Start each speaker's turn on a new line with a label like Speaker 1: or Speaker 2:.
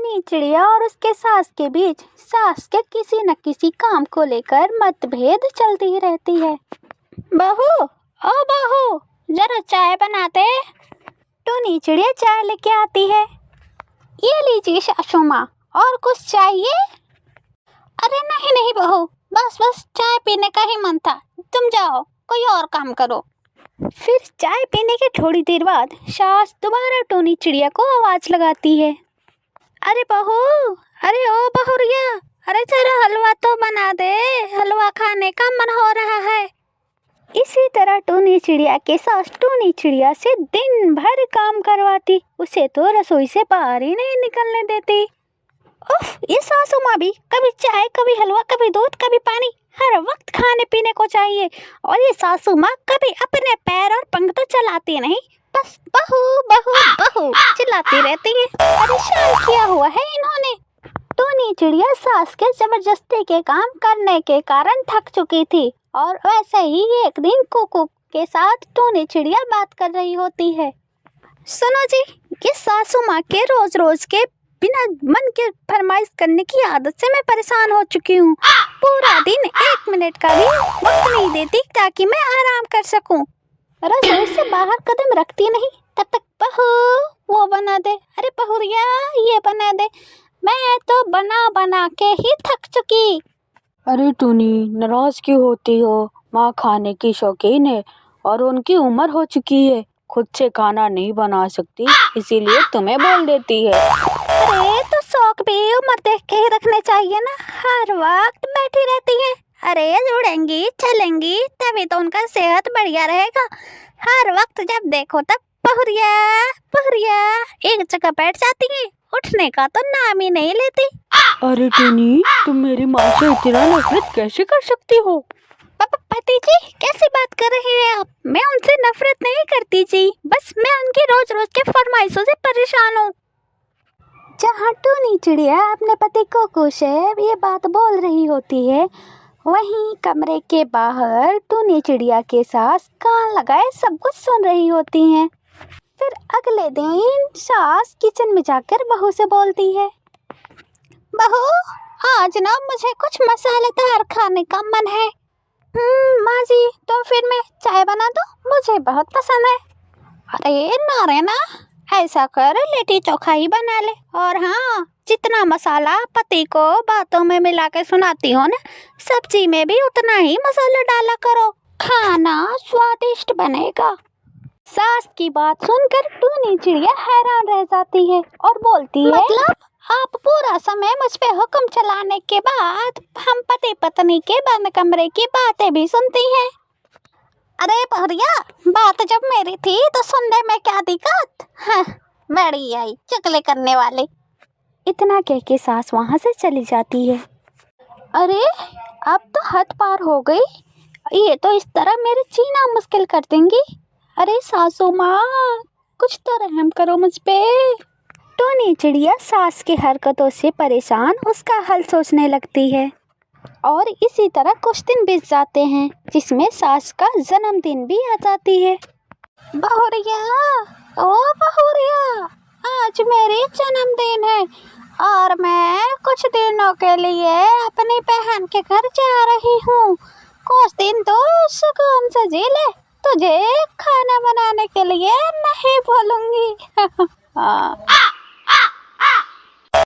Speaker 1: Tony चिड़िया और उसके सास के बीच सास के किसी न किसी काम को लेकर मतभेद चलती रहती है। बहू, ओ बहू, जरा चाय बनाते। टोनी चिड़िया चाय लेके आती है। ये लीजिए सासू माँ, और कुछ चाहिए? अरे नहीं नहीं बहू, बस बस चाय पीने का ही मन था, तुम जाओ कोई और काम करो। फिर चाय पीने के थोड़ी देर बाद सास दोबारा टोनी चिड़िया को आवाज लगाती है। अरे बहू, अरे ओ बहुरिया, अरे जरा हलवा तो बना दे, हलवा खाने का मन हो रहा है। इसी तरह टोनी चिड़िया के सास टोनी चिड़िया से दिन भर काम करवाती, उसे तो रसोई से बाहर ही नहीं निकलने देती। उफ, ये सासू माँ भी कभी चाय, कभी हलवा, कभी दूध, कभी पानी, हर वक्त खाने पीने को चाहिए। और ये सासू माँ कभी अपने पैर और पंख तो चलाती नहीं, बस बहू बहू बहू चिल्लाती रहती है। परेशान किया हुआ है इन्होंने। टोनी चिड़िया सास के जबरदस्ती के काम करने के कारण थक चुकी थी और वैसे ही एक दिन कुकू के साथ टोनी चिड़िया बात कर रही होती है। सुनो जी, ये सासू माँ के रोज रोज के बिना मन के फरमाइश करने की आदत से मैं परेशान हो चुकी हूँ। पूरा दिन 1 मिनट का भी वक्त नहीं देती ताकि मैं आराम कर सकूं। रसोई से बाहर कदम रखती नहीं, तब तक बहू वो बना दे, अरे बहुरिया ये बना दे। मैं तो बना बना के ही थक चुकी।
Speaker 2: अरे टूनी, नाराज क्यों होती हो? माँ खाने की शौकीन है और उनकी उम्र हो चुकी है, खुद से खाना नहीं बना सकती, इसीलिए तुम्हें बोल देती है।
Speaker 1: अरे तो शौक भी उम्र देख के ही रखने चाहिए ना, हर वक्त बैठी रहती है। अरे जुड़ेंगी चलेंगी तभी तो उनका सेहत बढ़िया रहेगा। हर वक्त जब देखो तब बहुरिया बहुरिया एक जगह बैठ जाती है, उठने का तो नाम ही नहीं लेती।
Speaker 2: अरे टूनी, तुम मेरी माँ से इतना नफरत कैसे कर सकती हो?
Speaker 1: पति जी, कैसी बात कर रही हैं आप? मैं उनसे नफरत नहीं करती जी, बस मैं उनकी रोज रोज के फरमाइशों से परेशान हूँ। जहाँ टोनी चिड़िया अपने पति कुकू से ये बात बोल रही होती है, वहीं कमरे के बाहर टोनी चिड़िया के सास कान लगाए सब कुछ सुन रही होती हैं। फिर अगले दिन सास किचन में जाकर बहू से बोलती है, बहू आज ना मुझे कुछ मसालेदार खाने का मन है। माँ जी, तो फिर मैं चाय बना दूँ, मुझे बहुत पसंद है। अरे नारे ना, ऐसा कर लिट्टी चोखा ही बना ले, और हाँ, जितना मसाला पति को बातों में मिला के सुनाती हो ना, सब्जी में भी उतना ही मसाला डाला करो, खाना स्वादिष्ट बनेगा। सास की बात सुनकर टोनी चिड़िया हैरान रह जाती है और बोलती है, मतलब आप पूरा समय मुझ पे हुक्म चलाने के बाद हम पति पत्नी के बंद कमरे की बातें भी सुनती हैं? अरे बहुरिया, बात जब मेरी थी तो सुनने में क्या दिक्कत? हाँ, बड़ी आई चुगली करने वाले। इतना कह के सास वहाँ से चली जाती है। अरे अब तो हद पार हो गई, ये तो इस तरह मेरे जीना मुश्किल कर देंगी। अरे सासू माँ, कुछ तो रहम करो मुझ पे। टोनी चिड़िया सास की हरकतों से परेशान उसका हल सोचने लगती है और इसी तरह कुछ दिन बीत जाते हैं, जिसमें सास का जन्मदिन भी आ जाती है। बहुरिया, ओ बहुरिया, आज मेरी जन्मदिन है और मैं कुछ दिनों के लिए अपनी बहन के घर जा रही हूँ। कुछ दिन तो सुकून से जी ले, तुझे खाना बनाने के लिए नहीं बोलूँगी।